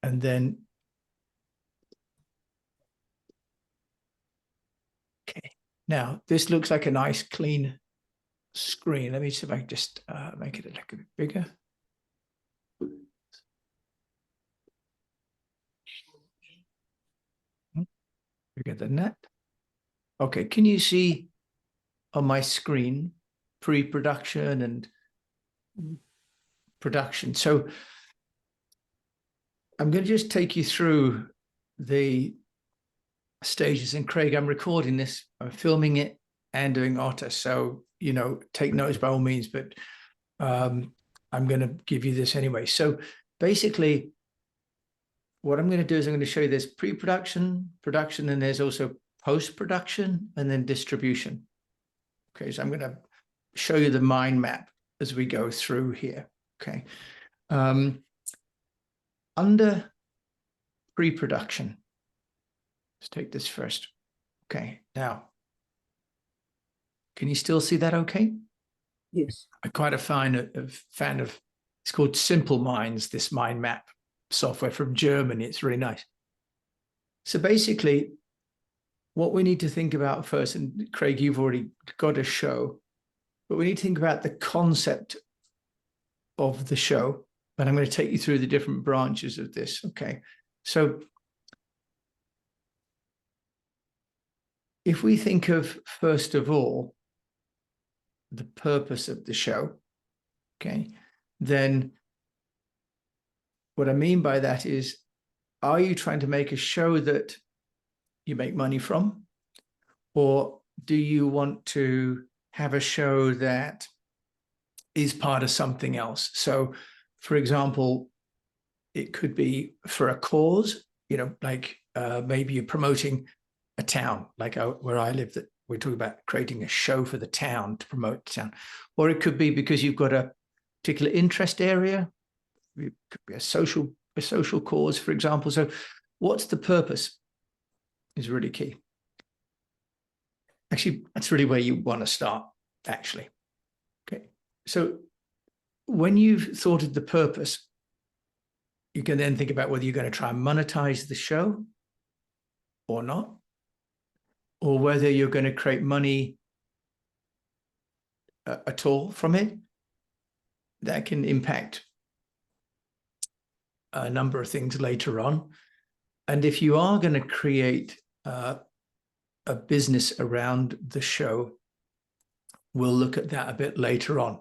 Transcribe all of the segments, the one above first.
And then, okay. Now, this looks like a nice, clean screen. Let me see if I can just make it a little bit bigger. Bigger than that. Okay, can you see on my screen pre-production and production? So I'm going to just take you through the stages. And Craig, I'm recording this, I'm filming it and doing Otter. So, you know, take notes by all means, but I'm going to give you this anyway. So basically, what I'm going to do is I'm going to show you this pre-production, production, and there's also post-production and then distribution. Okay, so I'm going to show you the mind map as we go through here. Okay. Under pre-production, let's take this first. Okay, now, can you still see that okay? Yes. I'm quite a fan of, it's called Simple Minds, this mind map software from Germany. It's really nice. So basically, what we need to think about first, and Craig, you've already got a show, but we need to think about the concept of the show. And I'm going to take you through the different branches of this. Okay. So if we think of, first of all, the purpose of the show, okay, then what I mean by that is, are you trying to make a show that you make money from? Or do you want to have a show that is part of something else? So, for example, it could be for a cause, you know, like maybe you're promoting a town, like where I live, that we're talking about creating a show for the town to promote the town. Or it could be because you've got a particular interest area. It could be a social cause, for example. So what's the purpose is really key. Actually, that's really where you want to start, actually. Okay. So when you've thought of the purpose, you can then think about whether you're going to try and monetize the show or not, or whether you're going to create money at all from it. That can impact a number of things later on. And if you are going to create a business around the show, we'll look at that a bit later on.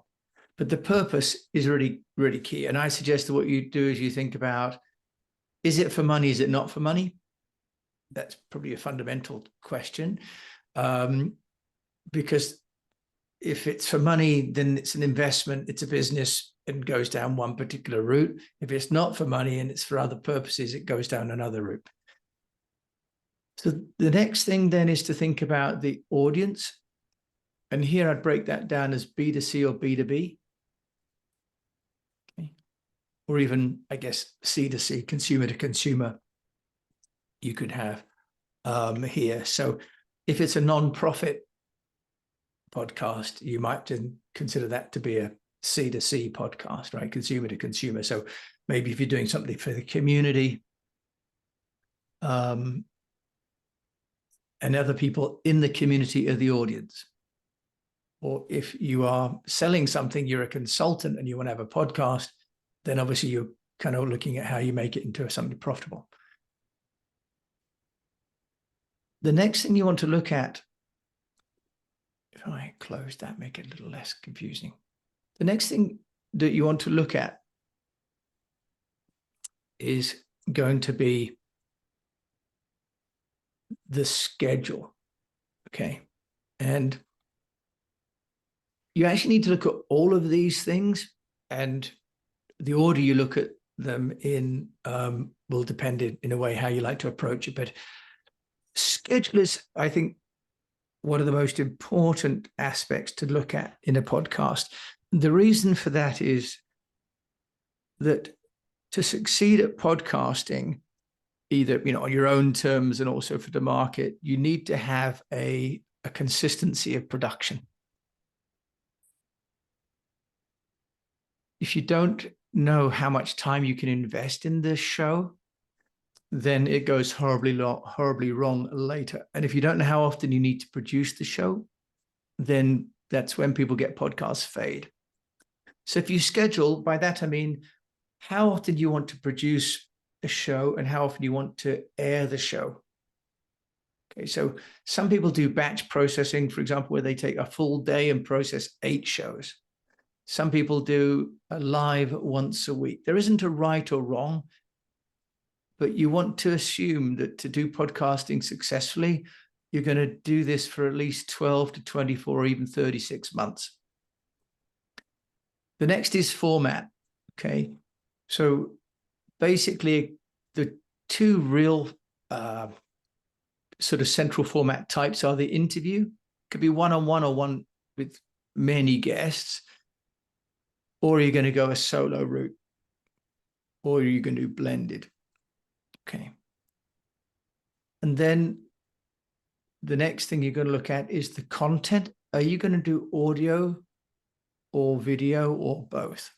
But the purpose is really, really key. And I suggest that what you do is you think about, is it for money? Is it not for money? That's probably a fundamental question. Because if it's for money, then it's an investment, it's a business, and goes down one particular route. If it's not for money and it's for other purposes, it goes down another route. So the next thing then is to think about the audience. And here I'd break that down as B2C or B2B. Okay. Or even, I guess, C2C, consumer to consumer, you could have here. So if it's a non-profit podcast, you might consider that to be a C2C podcast, right? Consumer to consumer. So maybe if you're doing something for the community, and other people in the community are the audience. Or if you are selling something, you're a consultant and you want to have a podcast, then obviously you're kind of looking at how you make it into something profitable. The next thing you want to look at, if I close that, make it a little less confusing. The next thing that you want to look at is going to be the schedule, okay? And you actually need to look at all of these things, and the order you look at them in will depend in a way how you like to approach it. But schedule is, I think, one of the most important aspects to look at in a podcast. The reason for that is that to succeed at podcasting, either on your own terms and also for the market, you need to have a consistency of production. If you don't know how much time you can invest in this show, then it goes horribly wrong later. And if you don't know how often you need to produce the show, then that's when people get podcasts fade. So if you schedule, by that I mean, how often do you want to produce a show and how often you want to air the show? Okay, so some people do batch processing, for example, where they take a full day and process 8 shows. Some people do a live once a week. There isn't a right or wrong, but you want to assume that to do podcasting successfully, you're going to do this for at least 12 to 24 or even 36 months. The next is format. Okay, so basically the two real sort of central format types are the interview, could be one-on-one or one with many guests, or you're going to go a solo route, or you're going to do blended. Okay. And then the next thing you're going to look at is the content. Are you going to do audio or video or both?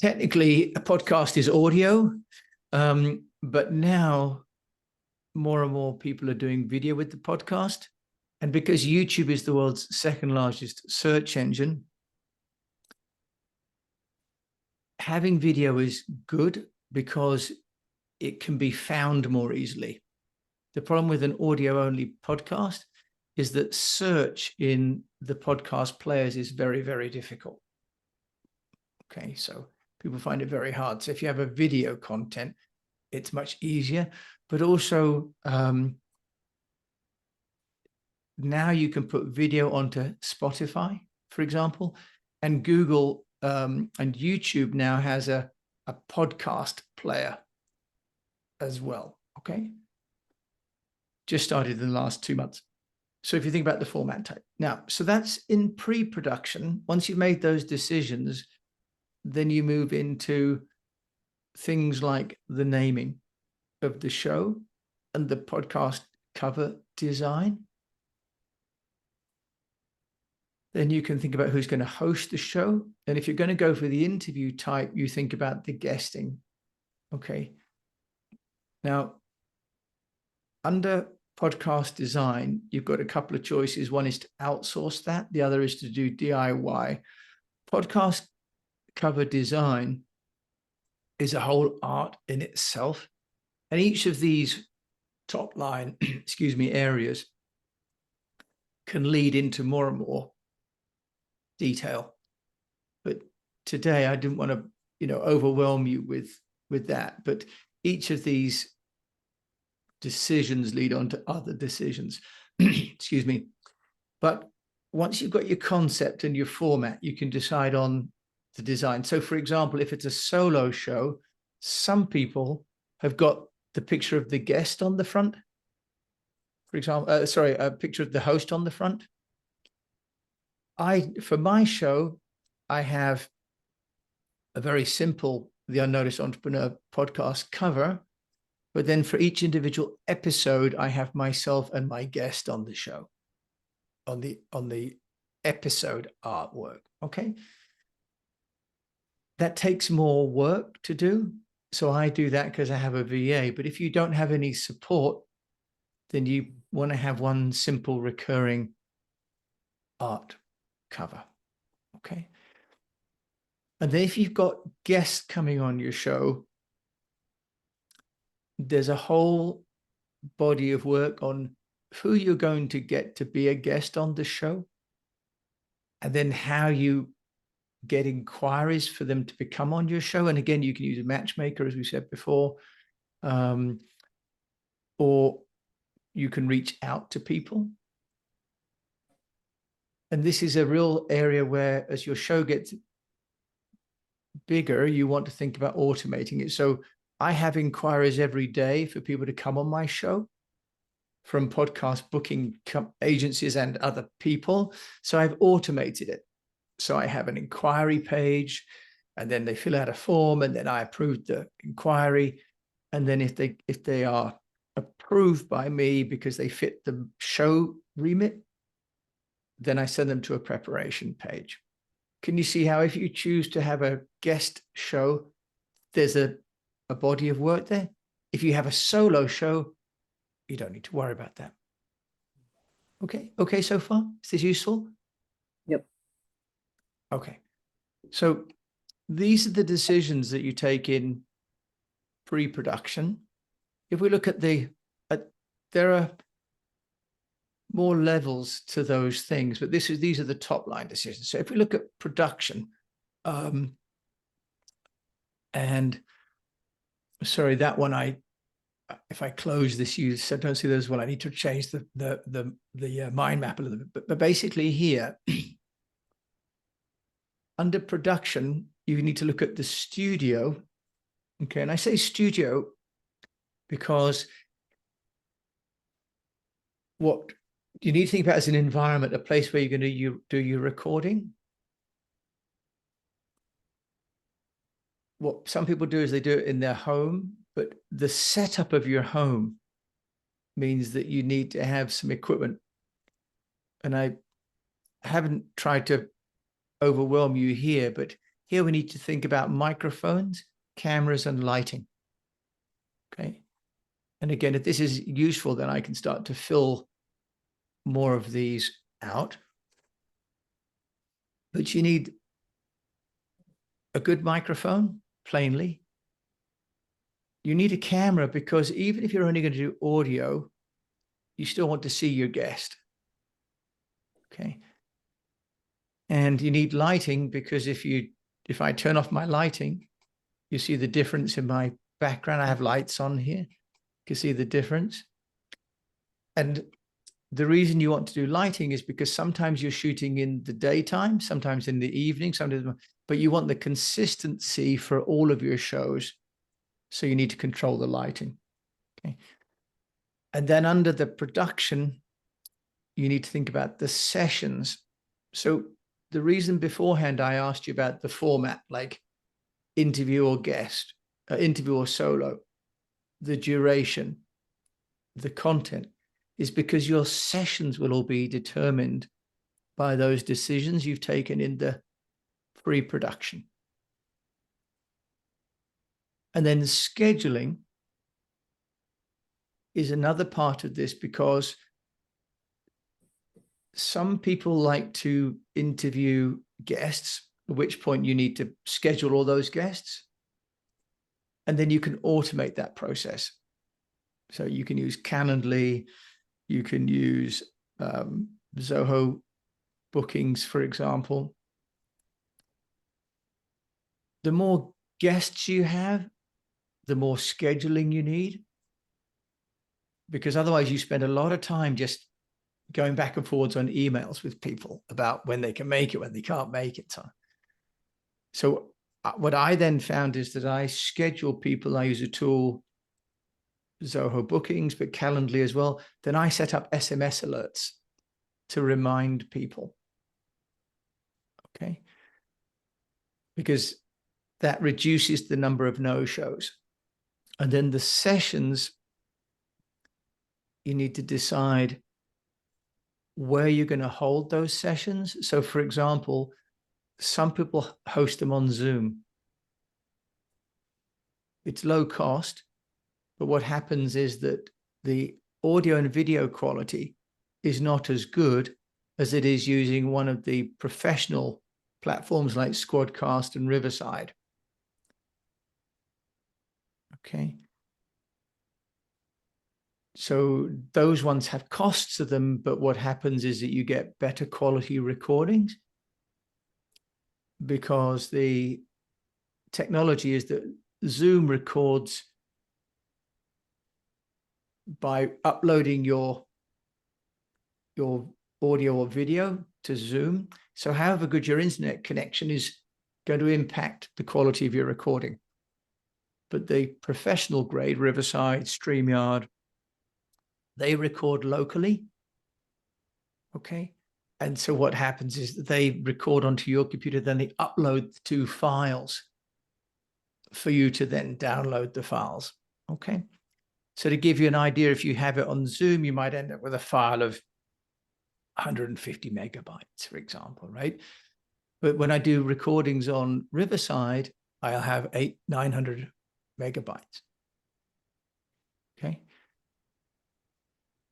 Technically, a podcast is audio, but now more and more people are doing video with the podcast. And because YouTube is the world's second largest search engine, having video is good because it can be found more easily. The problem with an audio-only podcast is that search in the podcast players is very, very difficult. Okay, so people find it very hard. So if you have a video content, it's much easier, but also now you can put video onto Spotify, for example, and Google and YouTube now has a podcast player as well. Okay, just started in the last 2 months. So if you think about the format type now, so that's in pre-production. Once you've made those decisions, then you move into things like the naming of the show and the podcast cover design. Then you can think about who's going to host the show. And if you're going to go for the interview type, you think about the guesting. Okay. Now, under podcast design, you've got a couple of choices. One is to outsource that. The other is to do DIY. Podcast cover design is a whole art in itself. And each of these top line, areas can lead into more and more detail. But today I didn't want to, overwhelm you with that. But each of these decisions lead on to other decisions. Excuse me. But once you've got your concept and your format, you can decide on the design. So for example, if it's a solo show, some people have got the picture of the guest on the front. For example, a picture of the host on the front. For my show, I have a very simple The Unnoticed Entrepreneur podcast cover, but then for each individual episode, I have myself and my guest on the show, on the episode artwork. Okay. That takes more work to do. So I do that because I have a VA. But if you don't have any support, then you want to have one simple recurring art cover. Okay. And then if you've got guests coming on your show, there's a whole body of work on who you're going to get to be a guest on the show, and then how you get inquiries for them to become on your show. And again, you can use a matchmaker, as we said before, or you can reach out to people. And this is a real area where, as your show gets bigger, you want to think about automating it. So I have inquiries every day for people to come on my show from podcast booking agencies and other people. So I've automated it. So I have an inquiry page, and then they fill out a form, and then I approve the inquiry. And then if they are approved by me because they fit the show remit, then I send them to a preparation page. Can you see how if you choose to have a guest show, there's a a body of work there. If you have a solo show, you don't need to worry about that. Okay, so far? Is this useful? Yep. Okay. So these are the decisions that you take in pre-production. If we look at there are more levels to those things, but these are the top line decisions. So if we look at production, and sorry, that one if I close this, you don't see those. Well, I need to change the mind map a little bit. But basically here, under production, you need to look at the studio. Okay, and I say studio because what you need to think about as an environment, a place where you're going to do your recording. What some people do is they do it in their home, but the setup of your home means that you need to have some equipment. And I haven't tried to overwhelm you here, but here we need to think about microphones, cameras, and lighting. Okay. And again, if this is useful, then I can start to fill more of these out. But you need a good microphone, plainly. You need a camera because even if you're only going to do audio, you still want to see your guest. Okay. And you need lighting because if I turn off my lighting, you see the difference in my background. I have lights on here. You can see the difference. And the reason you want to do lighting is because sometimes you're shooting in the daytime, sometimes in the evening, but you want the consistency for all of your shows. So you need to control the lighting. Okay. And then under the production, you need to think about the sessions. So the reason beforehand I asked you about the format, like interview or guest, interview or solo, the duration, the content, is because your sessions will all be determined by those decisions you've taken in the pre-production. And then scheduling is another part of this because some people like to interview guests, at which point you need to schedule all those guests. And then you can automate that process. So you can use Calendly, you can use Zoho Bookings, for example. The more guests you have, the more scheduling you need, because otherwise you spend a lot of time just going back and forwards on emails with people about when they can make it, when they can't make it. So what I then found is that I schedule people. I use a tool, Zoho Bookings, but Calendly as well. Then I set up SMS alerts to remind people. Okay. Because that reduces the number of no-shows. And then the sessions, you need to decide where you're going to hold those sessions. So for example, some people host them on Zoom. It's low cost, but what happens is that the audio and video quality is not as good as it is using one of the professional platforms like Squadcast and Riverside. Okay. So those ones have costs to them, but what happens is that you get better quality recordings because the technology is that Zoom records by uploading your audio or video to Zoom. So however good your internet connection is going to impact the quality of your recording. But the professional grade, Riverside, StreamYard, they record locally. Okay. And so what happens is that they record onto your computer, then they upload the 2 files for you to then download the files. Okay. So to give you an idea, if you have it on Zoom, you might end up with a file of 150 megabytes, for example, right? But when I do recordings on Riverside, I'll have 800-900 megabytes. Okay.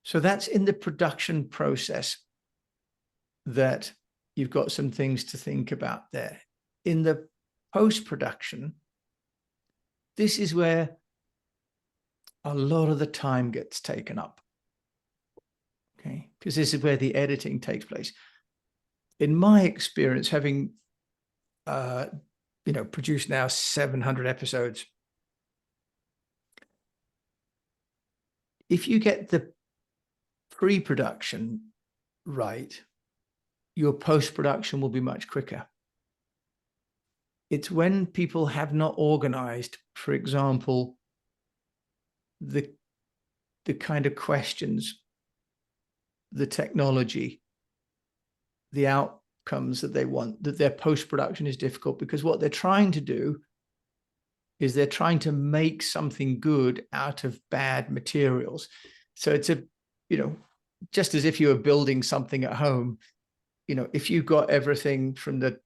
So that's in the production process that you've got some things to think about there. In the post-production, this is where a lot of the time gets taken up. Okay, because this is where the editing takes place. In my experience, having produced now 700 episodes, if you get the pre-production right, your post-production will be much quicker. It's when people have not organized, for example, the kind of questions, the technology, the outcomes that they want, that their post-production is difficult, because what they're trying to do is they're trying to make something good out of bad materials. So it's just as if you were building something at home, if you got everything from the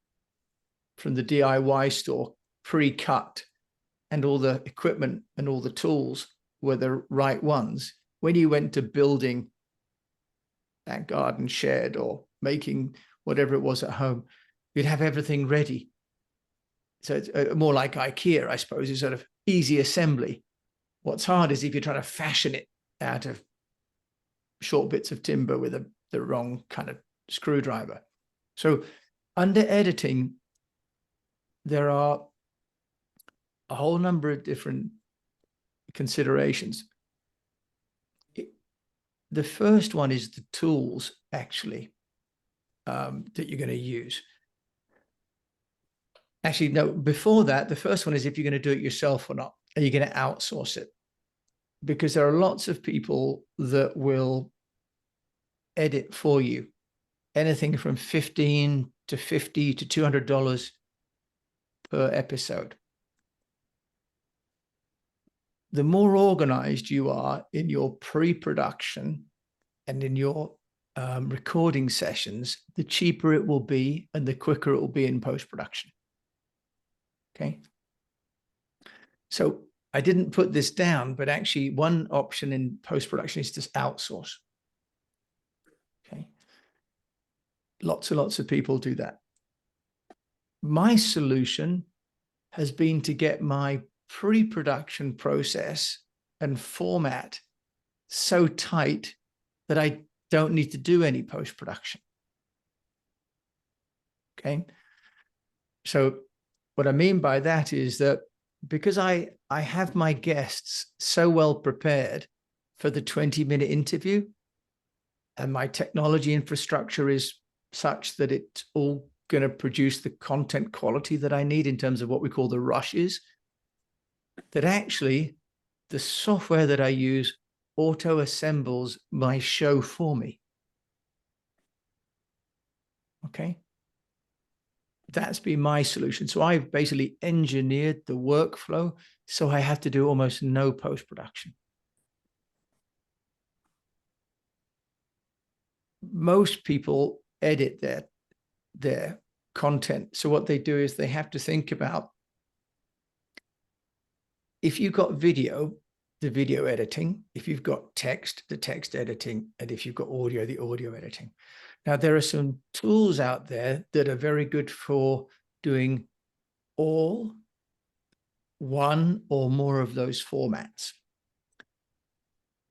DIY store pre-cut and all the equipment and all the tools were the right ones, when you went to building that garden shed or making whatever it was at home, you'd have everything ready. So it's more like IKEA, I suppose, is sort of easy assembly. What's hard is if you're trying to fashion it out of short bits of timber with the wrong kind of screwdriver. So under editing, there are a whole number of different considerations. The first one is the tools, actually, that you're going to use. Actually, no, before that, the first one is if you're going to do it yourself or not. Are you going to outsource it? Because there are lots of people that will edit for you, anything from $15 to $50 to $200 per episode. The more organized you are in your pre-production and in your recording sessions, the cheaper it will be and the quicker it will be in post-production. Okay. So I didn't put this down, but actually one option in post-production is to outsource. Okay. Lots and lots of people do that. My solution has been to get my pre-production process and format so tight that I don't need to do any post-production. Okay. So what I mean by that is that because I have my guests so well prepared for the 20-minute interview, and my technology infrastructure is such that it's all going to produce the content quality that I need in terms of what we call the rushes, that actually the software that I use auto assembles my show for me. Okay. That's been my solution. So I've basically engineered the workflow so I have to do almost no post-production. Most people edit their content. So what they do is they have to think about, if you've got video, the video editing, if you've got text, the text editing, and if you've got audio, the audio editing. Now, there are some tools out there that are very good for doing all, one or more of those formats.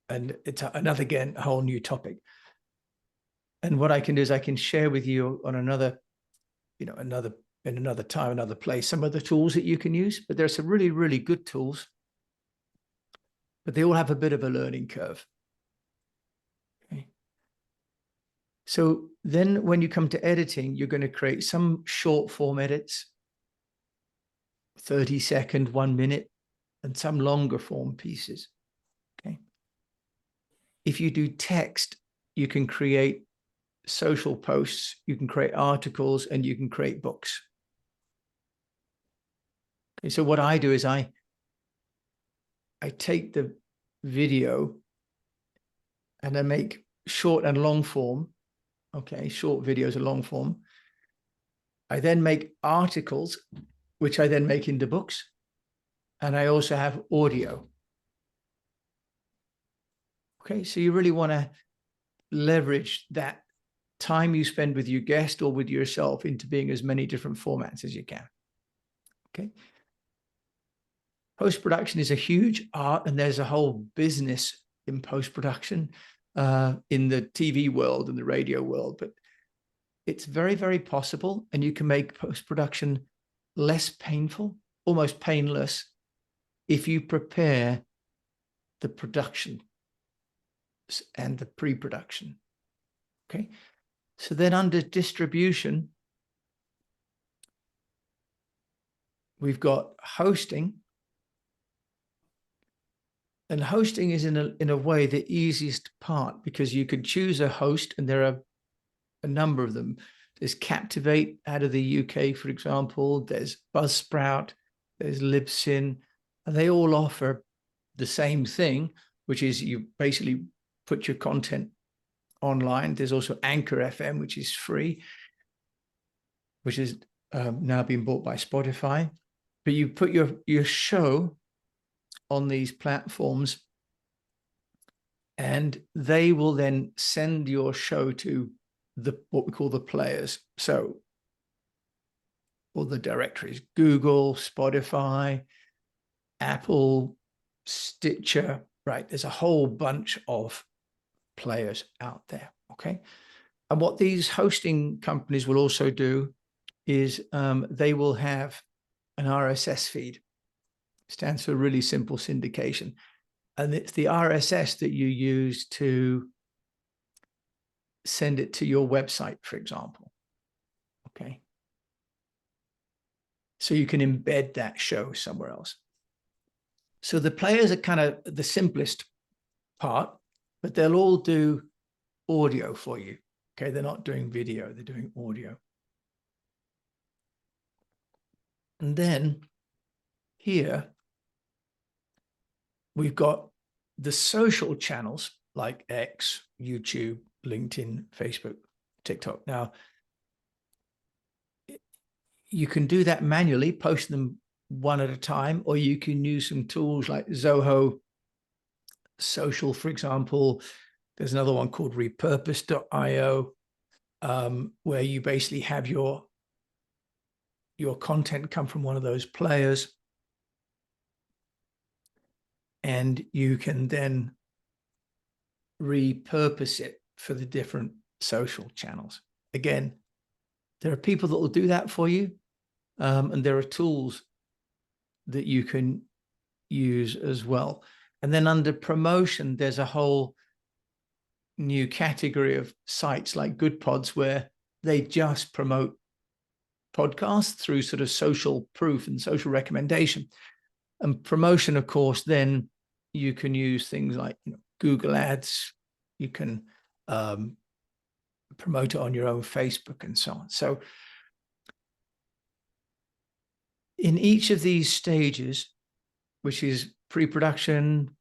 And it's another, again, a whole new topic. And what I can do is I can share with you on another time, another place, some of the tools that you can use. But there are some really, really good tools, but they all have a bit of a learning curve. Okay. So then when you come to editing, you're going to create some short form edits, 30-second, 1 minute, and some longer form pieces. Okay. If you do text, you can create social posts, you can create articles, and you can create books. Okay. So what I do is I take the video and I make short and long form. Okay, short videos are long form. I then make articles, which I then make into books. and I also have audio. Okay, so you really want to leverage that time you spend with your guest or with yourself into being as many different formats as you can. Okay. Post-production is a huge art, and there's a whole business in post-production in the TV world and the radio world, but it's very, very possible, and you can make post-production less painful, almost painless, if you prepare the production and the pre-production. Okay. So then under distribution, we've got hosting. And hosting is in a way the easiest part, because you can choose a host, and there are a number of them. There's Captivate out of the UK, for example. There's Buzzsprout, there's Libsyn, and they all offer the same thing, which is you basically put your content online. There's also Anchor FM, which is free, which is now being bought by Spotify. But you put your show on these platforms, and they will then send your show to what we call the players. So all the directories: Google, Spotify, Apple, Stitcher, right? There's a whole bunch of players out there. Okay. And what these hosting companies will also do is they will have an RSS feed. Stands for really simple syndication. And it's the RSS that you use to send it to your website, for example. Okay. So you can embed that show somewhere else. So the players are kind of the simplest part, but they'll all do audio for you. Okay. They're not doing video, they're doing audio. And then here, we've got the social channels like X, YouTube, LinkedIn, Facebook, TikTok. Now, you can do that manually, post them one at a time, or you can use some tools like Zoho Social, for example. There's another one called repurpose.io, where you basically have your content come from one of those players, and you can then repurpose it for the different social channels. Again, there are people that will do that for you, and there are tools that you can use as well. And then under promotion, there's a whole new category of sites like Good Pods, where they just promote podcasts through sort of social proof and social recommendation. And promotion, of course, then you can use things like Google Ads. You can promote it on your own Facebook and so on. So in each of these stages, which is pre-production,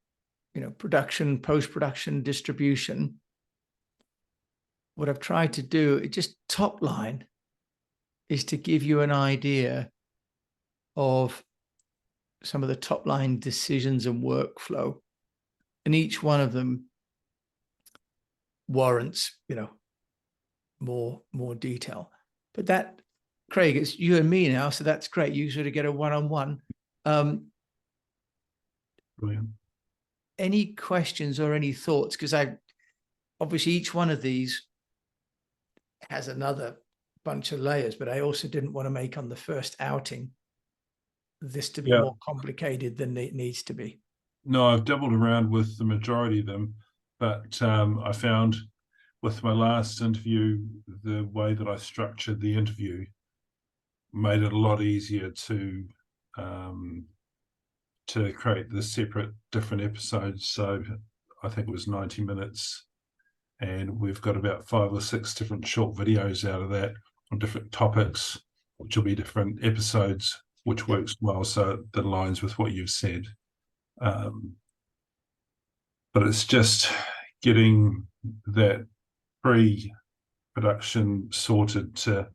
production, post-production, distribution, what I've tried to do, it just top line, is to give you an idea of some of the top line decisions and workflow. And each one of them warrants, more detail. But that, Craig, it's you and me now, so that's great. You sort of get a one-on-one. Brilliant. Any questions or any thoughts? Because obviously each one of these has another bunch of layers, but I also didn't want to make on the first outing this to be more complicated than it needs to be. No, I've dabbled around with the majority of them, but I found with my last interview, the way that I structured the interview made it a lot easier to create the separate different episodes. So I think it was 90 minutes, and we've got about 5 or 6 different short videos out of that on different topics, which will be different episodes, which works well, so that aligns with what you've said. But it's just getting that pre-production sorted to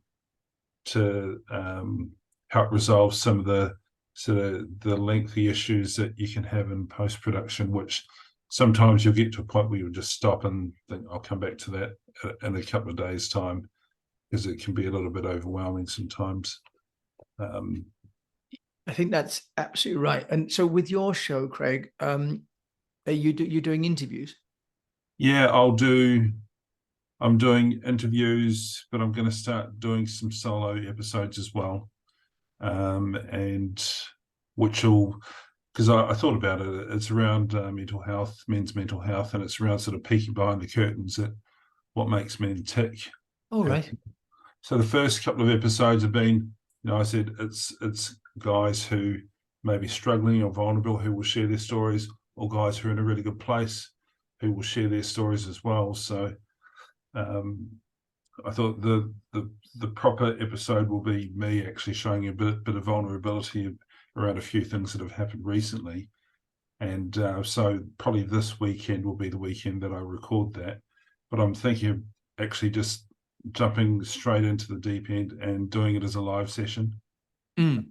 help resolve some of the sort of the lengthy issues that you can have in post-production, which sometimes you'll get to a point where you'll just stop and think, I'll come back to that in a couple of days' time, because it can be a little bit overwhelming sometimes. I think that's absolutely right. And so with your show, Craig, are you doing interviews? Yeah, I'm doing interviews, but I'm going to start doing some solo episodes as well. And which will, because I thought about it, it's around mental health, men's mental health, and it's around sort of peeking behind the curtains at what makes men tick. All right. So the first couple of episodes have been, I said it's guys who may be struggling or vulnerable who will share their stories, or guys who are in a really good place who will share their stories as well. So I thought the proper episode will be me actually showing a bit of vulnerability around a few things that have happened recently. And so probably this weekend will be the weekend that I record that. But I'm thinking of actually just jumping straight into the deep end and doing it as a live session. And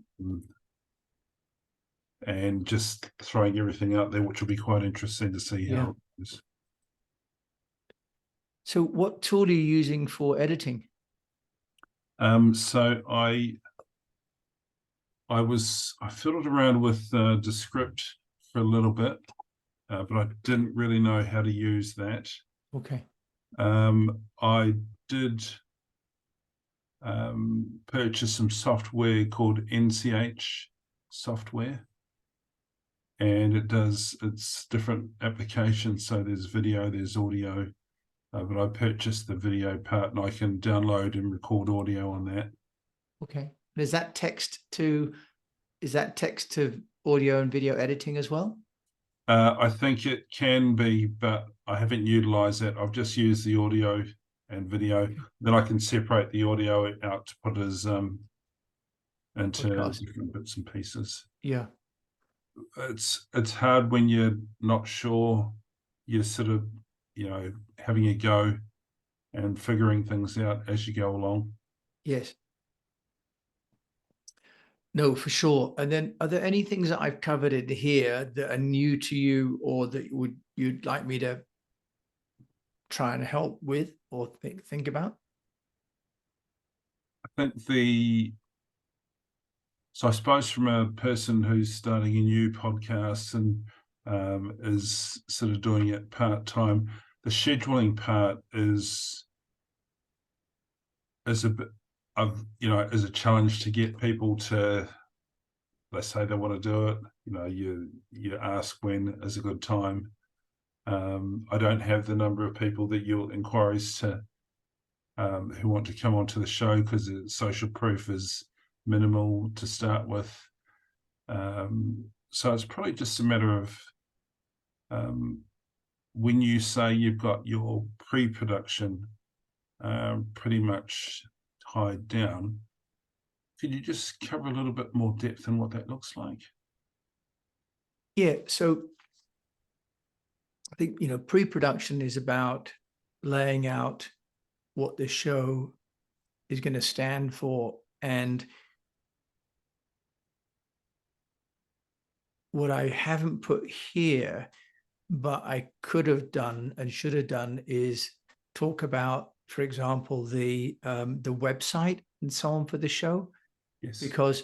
just throwing everything out there, which will be quite interesting to see how it goes. So what tool are you using for editing? So I fiddled around with Descript for a little bit, but I didn't really know how to use that. Okay. I did purchase some software called NCH software, and it's different applications. So there's video, there's audio, but I purchased the video part, and I can download and record audio on that. Okay. Is that text to audio and video editing as well? I think it can be, but I haven't utilized that. I've just used the audio and video. Okay. Then I can separate the audio out to put as into podcast, different bits and pieces. Yeah. It's hard when you're not sure. You're sort of, having a go and figuring things out as you go along. Yes. No, for sure. And then are there any things that I've covered in here that are new to you, or that you'd like me to try and help with or think about? I think so I suppose from a person who's starting a new podcast and is sort of doing it part-time, the scheduling part is a bit of, is a challenge to get people to, they say they want to do it. You ask when is a good time. I don't have the number of people that you'll inquiries to who want to come onto the show, because the social proof is minimal to start with. So it's probably just a matter of when you say you've got your pre-production pretty much tied down, could you just cover a little bit more depth in what that looks like? Yeah, so I think, pre-production is about laying out what the show is going to stand for. And what I haven't put here, but I could have done and should have done, is talk about, for example, the website and so on for the show. Yes. Because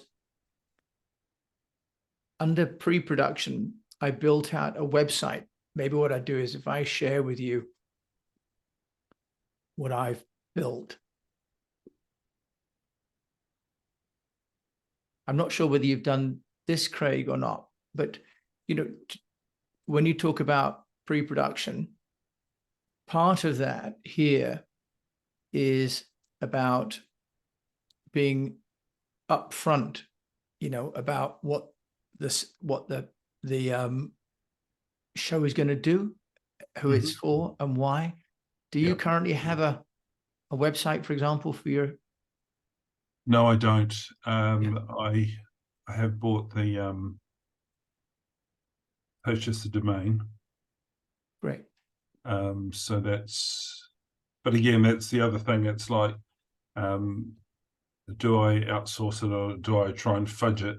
under pre-production, I built out a website. Maybe what I do is, if I share with you what I've built, I'm not sure whether you've done this, Craig, or not, but when you talk about pre-production, part of that here is about being upfront, about what the show is going to do, who it's for, and why. Do you currently have a website, for example, for your? No, I don't. I have bought the purchased the domain. Great. So but again, that's the other thing. It's like, do I outsource it, or do I try and fudge it?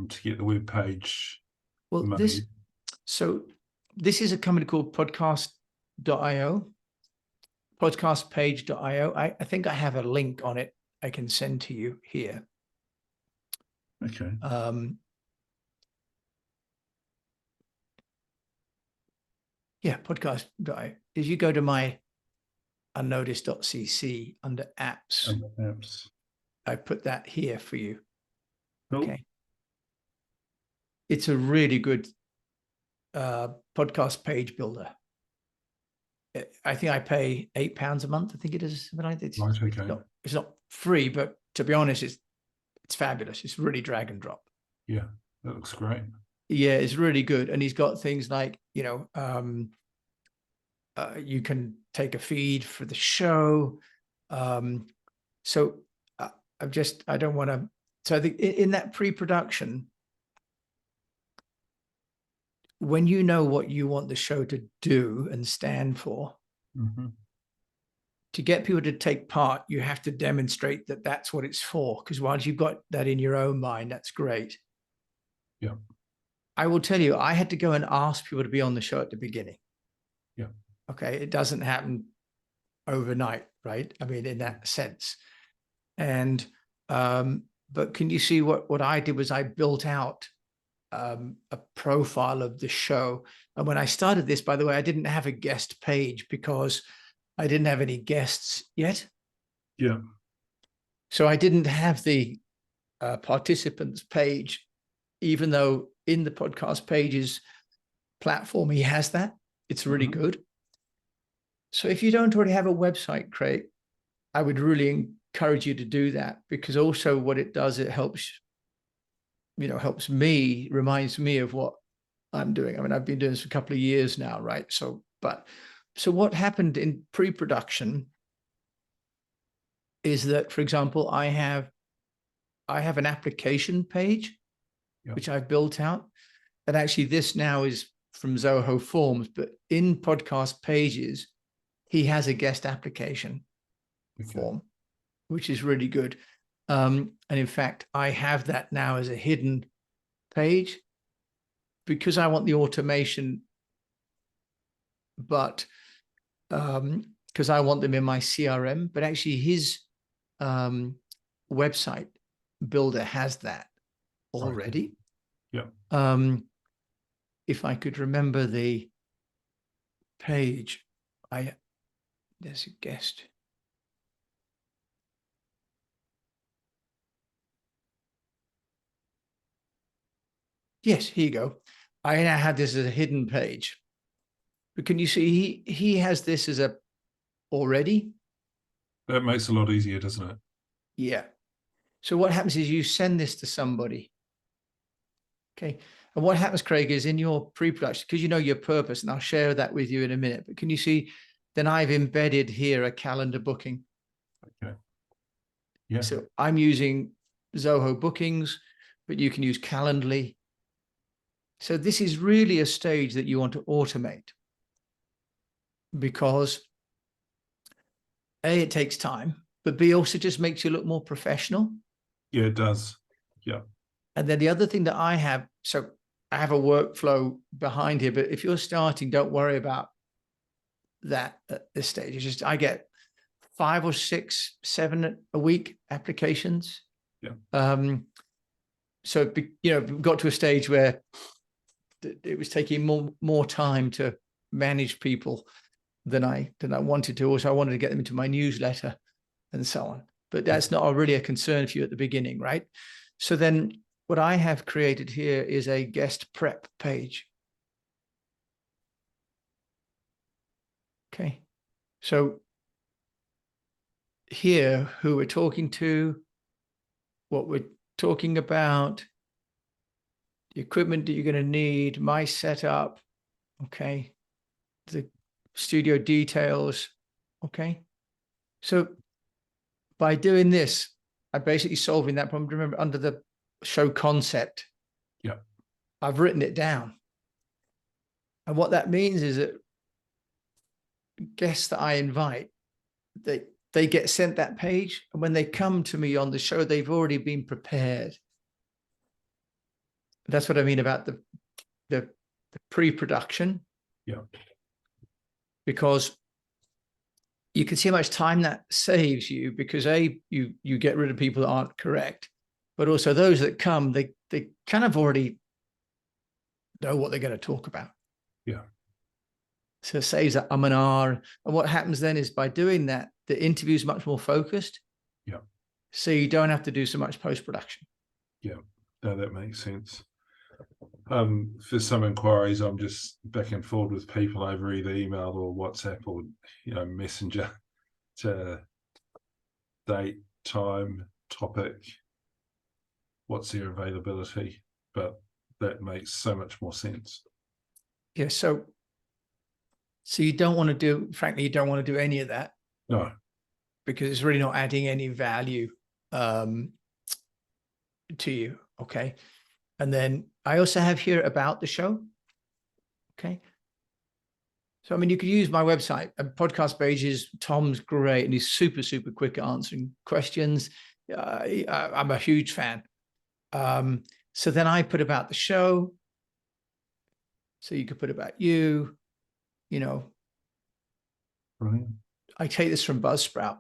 to get the web page Well, made? this is a company called podcast.io, podcastpage.io. I think I have a link on it I can send to you here. Okay. Yeah, podcast.io. If you go to my unnoticed.cc under apps, Apps. I put that here for you. Cool. Okay. It's a really good podcast page builder. I think I pay £8 a month. I think it is. It's, Right, okay. it's not free, but to be honest, it's fabulous. It's really drag and drop. Yeah, that looks great. Yeah, it's really good. And he's got things like, you can take a feed for the show. So I don't want to. So I think in that pre-production, when you know what you want the show to do and stand for, to get people to take part, you have to demonstrate that that's what it's for. Because once you've got that in your own mind, that's great. Yeah. I will tell you, I had to go and ask people to be on the show at the beginning. Yeah. Okay. It doesn't happen overnight, right? I mean, in that sense. And, but can you see what I did was I built out a profile of the show. And when I started this, by the way, I didn't have a guest page because I didn't have any guests yet. Yeah. So I didn't have the participants page, even though in the podcast pages platform, he has that. It's really good. So if you don't already have a website, Craig, I would really encourage you to do that, because also what it does, it helps me, reminds me of what I'm doing. I mean, I've been doing this for a couple of years now, right? So what happened in pre-production is that, for example, I have an application page, which I've built out. And actually this now is from Zoho Forms, but in podcast pages, he has a guest application form, which is really good. And in fact, I have that now as a hidden page because I want the automation, but because I want them in my CRM, but actually his website builder has that already. Yeah. If I could remember the page, there's a guest. Yes, here you go. I now have this as a hidden page. But can you see he has this as a already? That makes it a lot easier, doesn't it? Yeah. So what happens is you send this to somebody. Okay. And what happens, Craig, is in your pre-production, because you know your purpose, and I'll share that with you in a minute, but can you see, then I've embedded here a calendar booking. Okay. Yeah. So I'm using Zoho Bookings, but you can use Calendly. So this is really a stage that you want to automate, because A, it takes time, but B, also just makes you look more professional. Yeah, it does. Yeah. And then the other thing that I have, so I have a workflow behind here, but if you're starting, don't worry about that at this stage. It's just, I get 5 or 6, 7 a week applications. Yeah. So, got to a stage where it was taking more time to manage people than I wanted to. Also, I wanted to get them into my newsletter and so on. But that's not really a concern for you at the beginning, right? So then what I have created here is a guest prep page. Okay. So here, who we're talking to, what we're talking about, the equipment that you're going to need, my setup, okay, the studio details, okay. So by doing this, I'm basically solving that problem. Remember, under the show concept, yeah, I've written it down. And what that means is that guests that I invite, they get sent that page, and when they come to me on the show, they've already been prepared. That's what I mean about the pre-production. Yeah. Because you can see how much time that saves you, because you get rid of people that aren't correct, but also those that come, they kind of already know what they're going to talk about. Yeah. So it saves that and and what happens then is, by doing that, the interview is much more focused. Yeah. So you don't have to do so much post-production. Yeah. No, that makes sense. For some inquiries, I'm just back and forth with people over either email or WhatsApp or, Messenger to date, time, topic, what's their availability. But that makes so much more sense. Yeah. So you don't want to do, frankly, you don't want to do any of that. No. Because it's really not adding any value to you. Okay. And then I also have here about the show. Okay. So, I mean, you could use my website and podcast pages. Tom's great, and he's super, super quick at answering questions. I'm a huge fan. So then I put about the show. So you could put about you, Brilliant. I take this from Buzzsprout.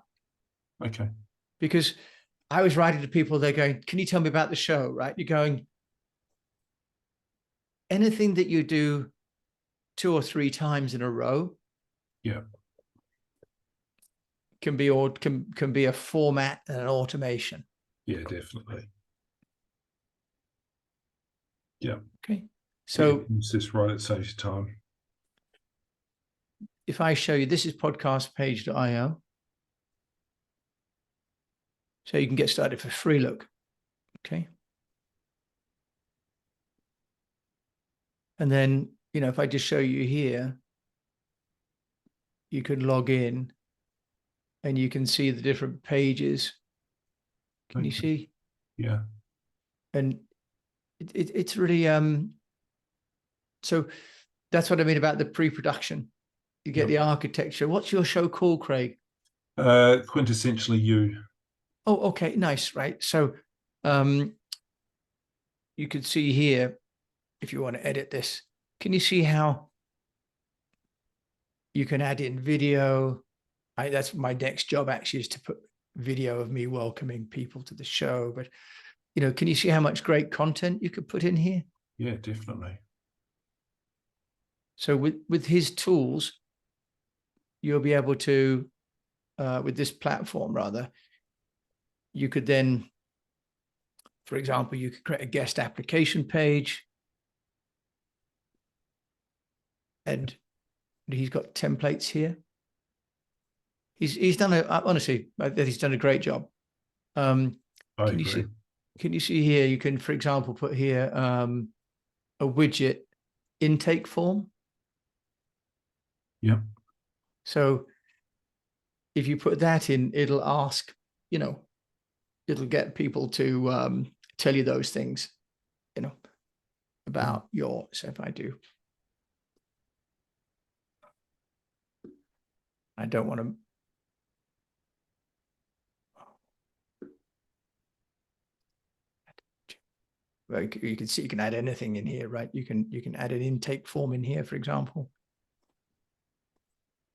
Okay. Because I was writing to people, they're going, can you tell me about the show? Right. You're going, anything that you do 2 or 3 times in a row, yeah, can be a format and an automation. Yeah, definitely. Yeah. Okay. So it's just right, it saves you time. If I show you, this is podcastpage.io. So you can get started for free, look. Okay. And then, if I just show you here, you could log in and you can see the different pages. Can you see? Yeah. And it's really, so that's what I mean about the pre-production. You get the architecture. What's your show called, Craig? Quintessentially You. Oh, okay, nice, right? So you could see here, if you want to edit this, can you see how you can add in video? That's my next job, actually, is to put video of me welcoming people to the show. But, can you see how much great content you could put in here? Yeah, definitely. So with his tools, you'll be able to, with this platform rather, you could then, for example, you could create a guest application page. And he's got templates here. He's done honestly, he's done a great job. Can you see here? You can, for example, put here a widget intake form. Yeah. So if you put that in, it'll ask, it'll get people to tell you those things, about your. So if I do, I don't want to. Well, you can see, you can add anything in here, right? You can add an intake form in here, for example.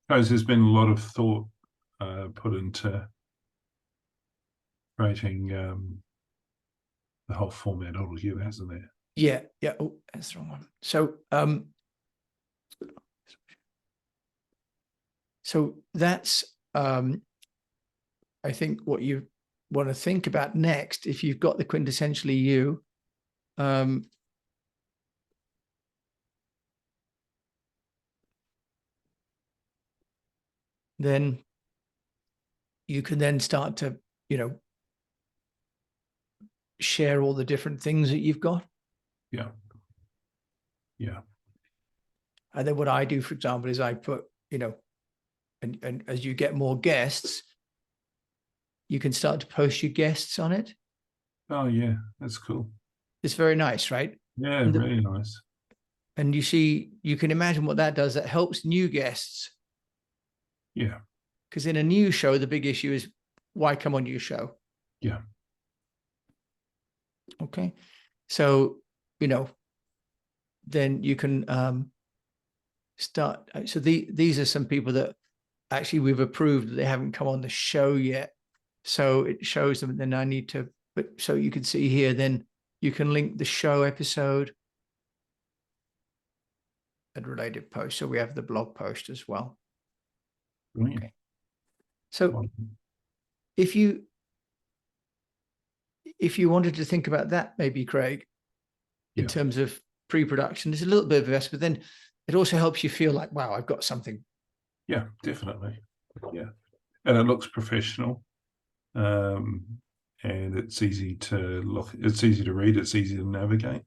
Guys, there's been a lot of thought put into creating the whole format altogether, hasn't there? Yeah. Oh, that's the wrong one. So that's I think what you want to think about next, if you've got the quintessentially you. Then you can then start to, share all the different things that you've got. Yeah. Yeah. And then what I do, for example, is I put, and as you get more guests, you can start to post your guests on it. Oh, yeah, that's cool. It's very nice, right? Yeah, really nice. And you see, you can imagine what that does. That helps new guests. Yeah. Because in a new show, the big issue is, why come on your show? Yeah. Okay. So then you can start. So these are some people that actually we've approved that they haven't come on the show yet. So it shows them, then I need to, but so you can see here, then you can link the show episode and related posts. So we have the blog post as well. Brilliant. Okay. So if you wanted to think about that, maybe Craig, in terms of pre-production, it's a little bit of investment, but then it also helps you feel like, wow, I've got something. Yeah, definitely. Yeah. And it looks professional. And it's easy to look, it's easy to read, it's easy to navigate.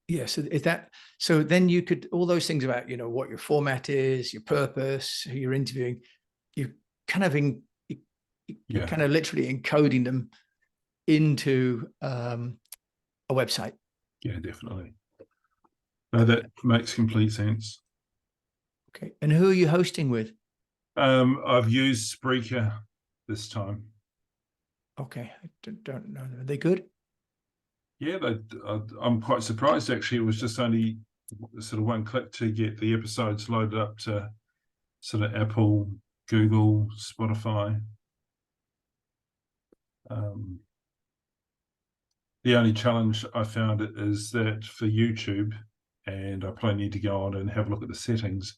Yeah, so then you could, all those things about, what your format is, your purpose, who you're interviewing, you kind of you're kind of literally encoding them into a website. Yeah, definitely. No, that makes complete sense. Okay. And who are you hosting with? I've used Spreaker this time. Okay. I don't know. Are they good? Yeah, I'm quite surprised, actually. It was just only sort of one click to get the episodes loaded up to sort of Apple, Google, Spotify. The only challenge I found is that for YouTube, and I probably need to go on and have a look at the settings,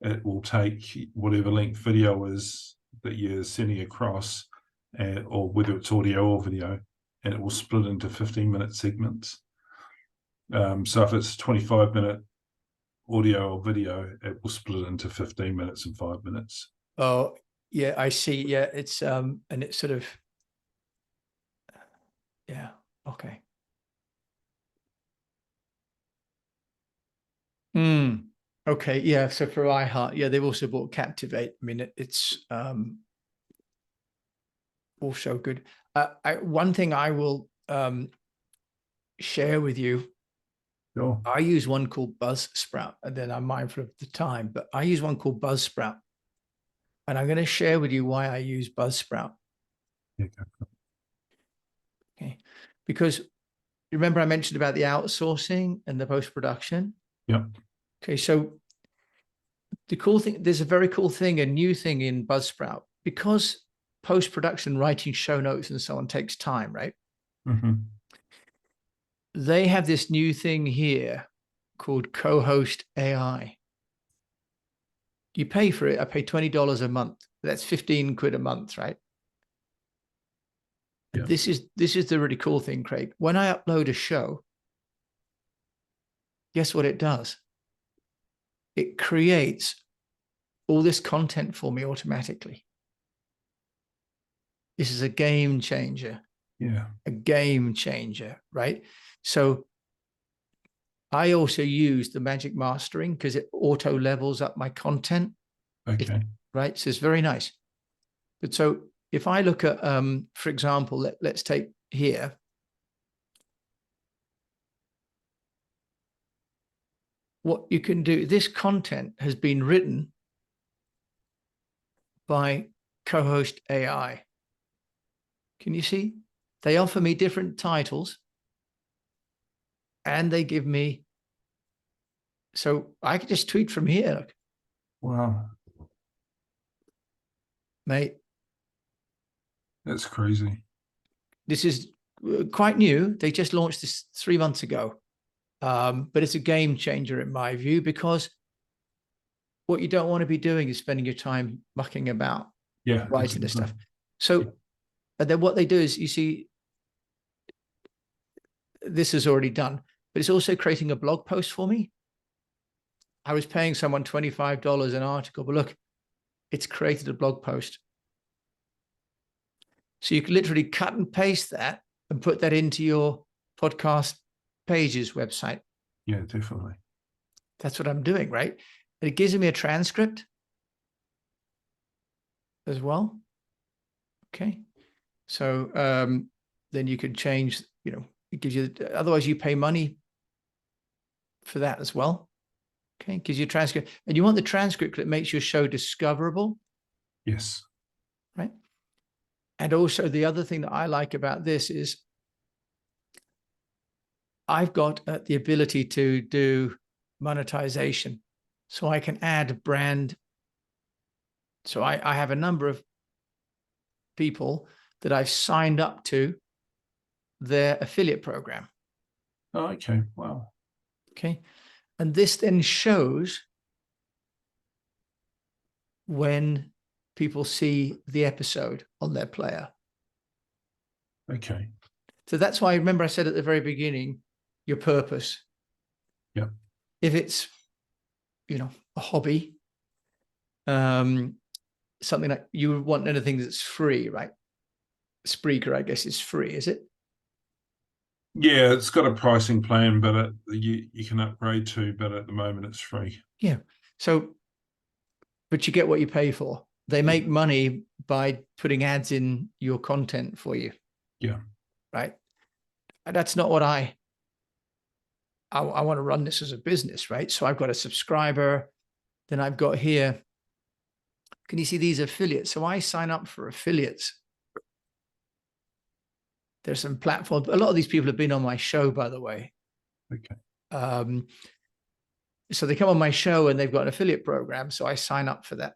it will take whatever length video is that you're sending across, or whether it's audio or video, and it will split into 15-minute segments. So if it's 25-minute audio or video, it will split into 15 minutes and 5 minutes. Oh, yeah, I see. Yeah, it's and it's sort of, yeah, okay. Okay, yeah. So for iHeart, yeah, they've also bought Captivate. I mean, it's also good. One thing I will share with you. Sure. I use one called Buzzsprout, and then I'm mindful of the time, but I use one called Buzzsprout. And I'm going to share with you why I use Buzzsprout. Okay. Because remember I mentioned about the outsourcing and the post-production? Yeah. Okay. So the cool thing, there's a very cool thing, a new thing in Buzzsprout, because post-production, writing show notes and so on takes time, right? Mm-hmm. They have this new thing here called Co-host AI. You pay for it. I pay $20 a month. That's 15 quid a month, right? Yeah. This is the really cool thing, Craig. When I upload a show, guess what it does? It creates all this content for me automatically. This is a game changer. Yeah. A game changer, right? So I also use the magic mastering because it auto levels up my content. Okay. Right. So it's very nice. But so if I look at, for example, let's take here. What you can do, this content has been written by Co-host AI. Can you see? They offer me different titles and they give me, so I can just tweet from here. Look. Wow. Mate. That's crazy. This is quite new. They just launched this 3 months ago. But it's a game changer in my view, because what you don't want to be doing is spending your time mucking about, writing this stuff. So, and then what they do is, you see, this is already done, but it's also creating a blog post for me. I was paying someone $25 an article, but look, it's created a blog post. So you can literally cut and paste that and put that into your podcast pages website. Yeah, definitely. That's what I'm doing, right? And it gives me a transcript as well. Okay. So then you could change, it gives you, otherwise you pay money for that as well. Okay. It gives you a transcript, and you want the transcript that makes your show discoverable. Yes. Right. And also the other thing that I like about this is I've got the ability to do monetization. So I can add brand. So I have a number of people that I've signed up to their affiliate program. Oh, okay. Wow. Okay. And this then shows when people see the episode on their player. Okay. So that's why I remember I said at the very beginning, your purpose. Yeah. If it's, a hobby, something like you want anything that's free, right? Spreaker, I guess, is free, is it? Yeah, it's got a pricing plan, but you can upgrade to, but at the moment it's free. Yeah. So, but you get what you pay for. They make money by putting ads in your content for you. Yeah. Right. And that's not what I want to run this as a business, right? So I've got a subscriber, then I've got here. Can you see these affiliates? So I sign up for affiliates. There's some platforms. A lot of these people have been on my show, by the way. Okay. So they come on my show and they've got an affiliate program. So I sign up for that.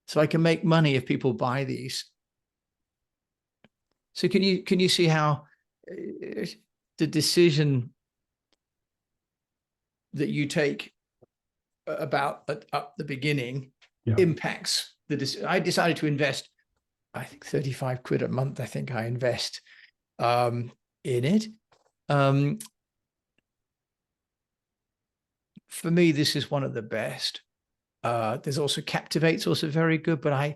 So I can make money if people buy these. So can you see how the decision that you take about at the beginning impacts the decision? I decided to invest, I think 35 quid a month. I think I invest in it. For me, this is one of the best. There's also Captivate's also very good, but I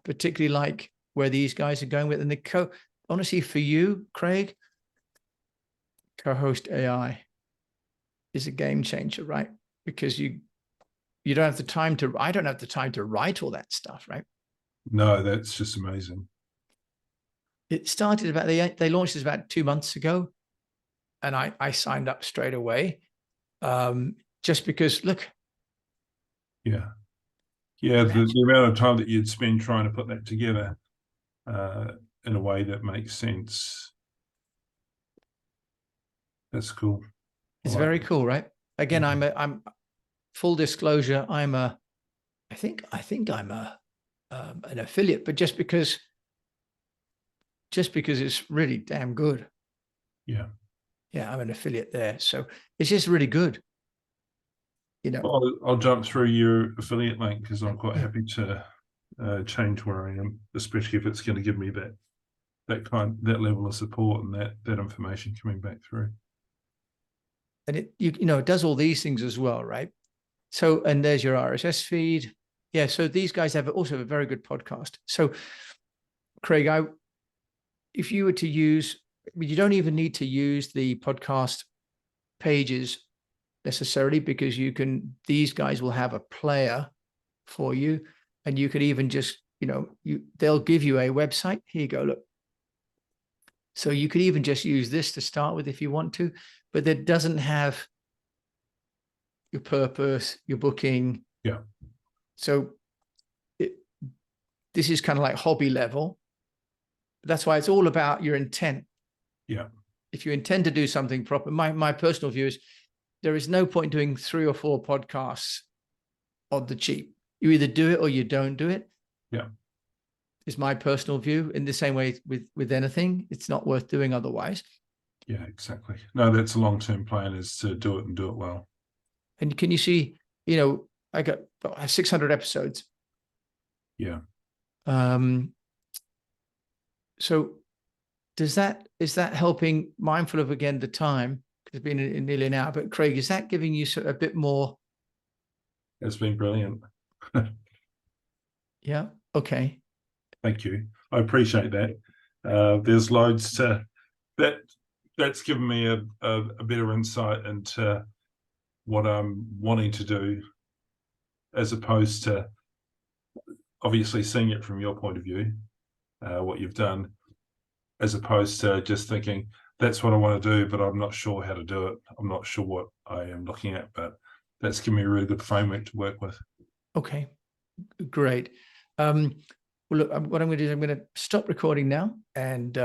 particularly like where these guys are going with. And honestly, for you, Craig, Co-host AI is a game changer, right? Because you don't have the time to, I don't have the time to write all that stuff, right? No, that's just amazing. It started about, they launched this about 2 months ago, and I signed up straight away, just because, look. Yeah. Yeah, the amount of time that you'd spend trying to put that together in a way that makes sense. That's cool. It's very cool, right? Again, I'm full disclosure, I think I'm an affiliate, but just because it's really damn good. Yeah. Yeah, I'm an affiliate there. So it's just really good. Well, I'll jump through your affiliate link because I'm quite happy to change where I am, especially if it's going to give me that level of support and that information coming back through. And it does all these things as well, right? So, and there's your RSS feed. Yeah. So these guys also have a very good podcast. So, Craig, if you were to use, you don't even need to use the podcast pages necessarily, because these guys will have a player for you, and you could even just, they'll give you a website. Here you go, look. So you could even just use this to start with if you want to, but that doesn't have your purpose, your booking. Yeah. So this is kind of like hobby level. That's why it's all about your intent. Yeah. If you intend to do something proper, my personal view is there is no point doing 3 or 4 podcasts on the cheap. You either do it or you don't do it. Yeah. Is my personal view. In the same way with anything, it's not worth doing otherwise. Yeah, exactly. No, that's a long-term plan, is to do it and do it well. And can you see, I have 600 episodes. Yeah. So is that helping, mindful of, again, the time, because it's been in nearly an hour, but Craig, is that giving you a bit more? It's been brilliant. Yeah. Okay. Thank you. I appreciate that. There's loads to that's given me a better insight into what I'm wanting to do, as opposed to obviously seeing it from your point of view, what you've done, as opposed to just thinking that's what I want to do, but I'm not sure how to do it. I'm not sure what I am looking at, but that's given me a really good framework to work with. Okay, great. Well, look, what I'm going to do is I'm going to stop recording now, and